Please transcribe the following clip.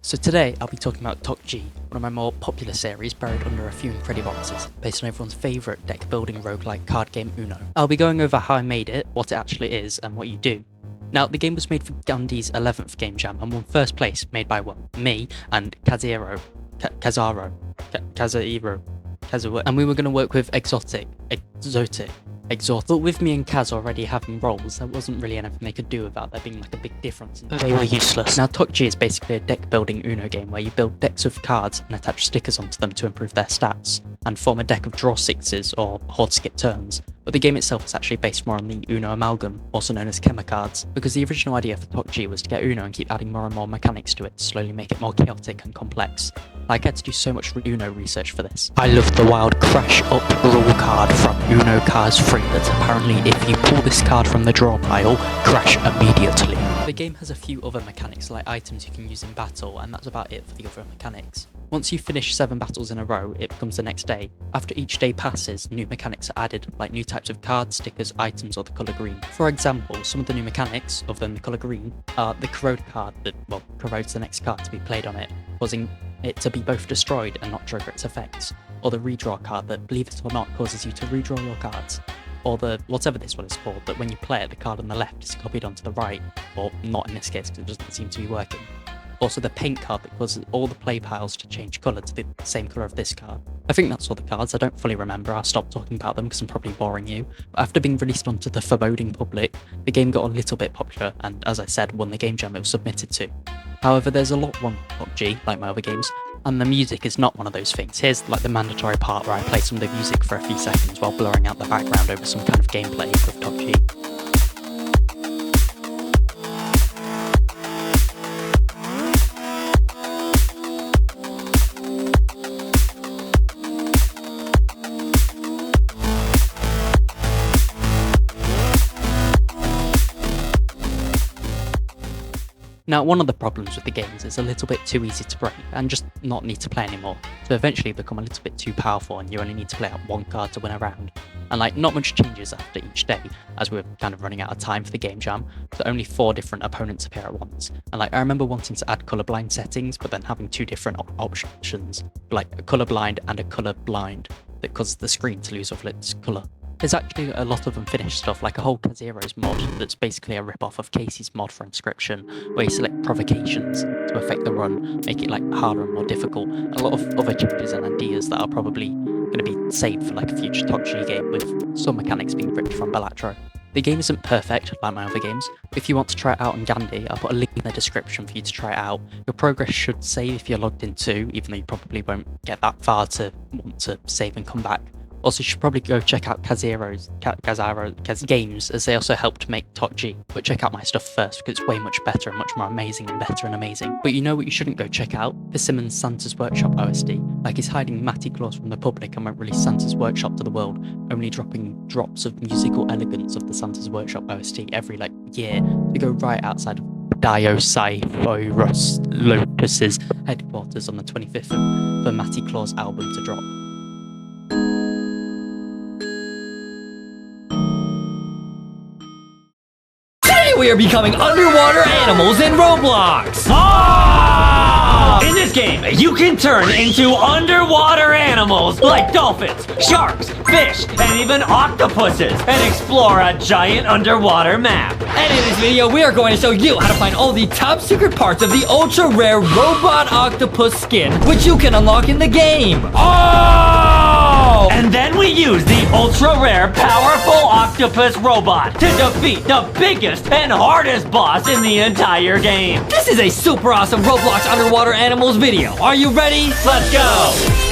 So today I'll be talking about TOCG, one of my more popular series buried under a few Incredi boxes, based on everyone's favourite deck building roguelike card game Uno. I'll be going over how I made it, what it actually is, and what you do. Now, the game was made for Gandhi's 11th Game Jam and won first place, made by me and Kazuhiro, and we were going to work with exotic. But with me and Kaz already having roles, there wasn't really anything they could do without there being like a big difference. They were useless. Now, TOCG is basically a deck building Uno game where you build decks of cards and attach stickers onto them to improve their stats, and form a deck of draw sixes or hoard skip turns. But the game itself is actually based more on the Uno amalgam, also known as Kema cards, because the original idea for TOCG was to get Uno and keep adding more and more mechanics to it to slowly make it more chaotic and complex. I had to do so much Uno research for this. I love the wild crash up rule card from Uno Cards 3 that apparently if you pull this card from the draw pile, crash immediately. The game has a few other mechanics like items you can use in battle, and that's about it for the other mechanics. Once you finish 7 battles in a row, it becomes the next day. After each day passes, new mechanics are added, like new types of cards, stickers, items, or the colour green. For example, some of the new mechanics, other than the colour green, are the corrode card that, corrodes the next card to be played on it, causing it to be both destroyed and not trigger its effects, or the redraw card that, believe it or not, causes you to redraw your cards, or the whatever this one is called, that when you play it, the card on the left is copied onto the right, or not in this case because it doesn't seem to be working. Also the paint card that causes all the play piles to change colour to the same colour of this card. I think that's all the cards. I don't fully remember. I'll stop talking about them because I'm probably boring you. But after being released onto the foreboding public, the game got a little bit popular and, as I said, won the game jam it was submitted to. However, there's a lot wrong with PUBG, like my other games, and the music is not one of those things. Here's like the mandatory part where I play some of the music for a few seconds while blurring out the background over some kind of gameplay with PUBG. Now, one of the problems with the game is it's a little bit too easy to break and just not need to play anymore, so eventually become a little bit too powerful and you only need to play out one card to win a round. And like, not much changes after each day, as we're kind of running out of time for the game jam, so only 4 different opponents appear at once. And like, I remember wanting to add colorblind settings, but then having 2 different options, like a colorblind and a colorblind, that causes the screen to lose all of its color. There's actually a lot of unfinished stuff, like a whole Kazuhiro's mod that's basically a rip-off of Casey's mod for Inscription, where you select provocations to affect the run, make it like harder and more difficult, and a lot of other changes and ideas that are probably going to be saved for like a future TOCG game, with some mechanics being ripped from Balatro. The game isn't perfect, like my other games. If you want to try it out on Gandhi, I'll put a link in the description for you to try it out. Your progress should save if you're logged in too, even though you probably won't get that far to want to save and come back. Also, you should probably go check out Kazuhiro's games, as they also helped make TOCG. But check out my stuff first, because it's way much better and much more amazing and better and amazing. But you know what you shouldn't go check out? Persimmon's Santa's Workshop OSD. Like, he's hiding Matty Claus from the public and won't release Santa's Workshop to the world, only dropping drops of musical elegance of the Santa's Workshop OST every, year to go right outside of Diocipherus Lotus's headquarters on the 25th for Matty Claus album to drop. We are becoming underwater animals in Roblox! In this game, you can turn into underwater animals like dolphins, sharks, fish, and even octopuses, and explore a giant underwater map. And in this video, we are going to show you how to find all the top secret parts of the ultra rare robot octopus skin, which you can unlock in the game. And then we use the ultra rare powerful octopus robot to defeat the biggest and hardest boss in the entire game. This is a super awesome Roblox underwater animals video. Are you ready? Let's go!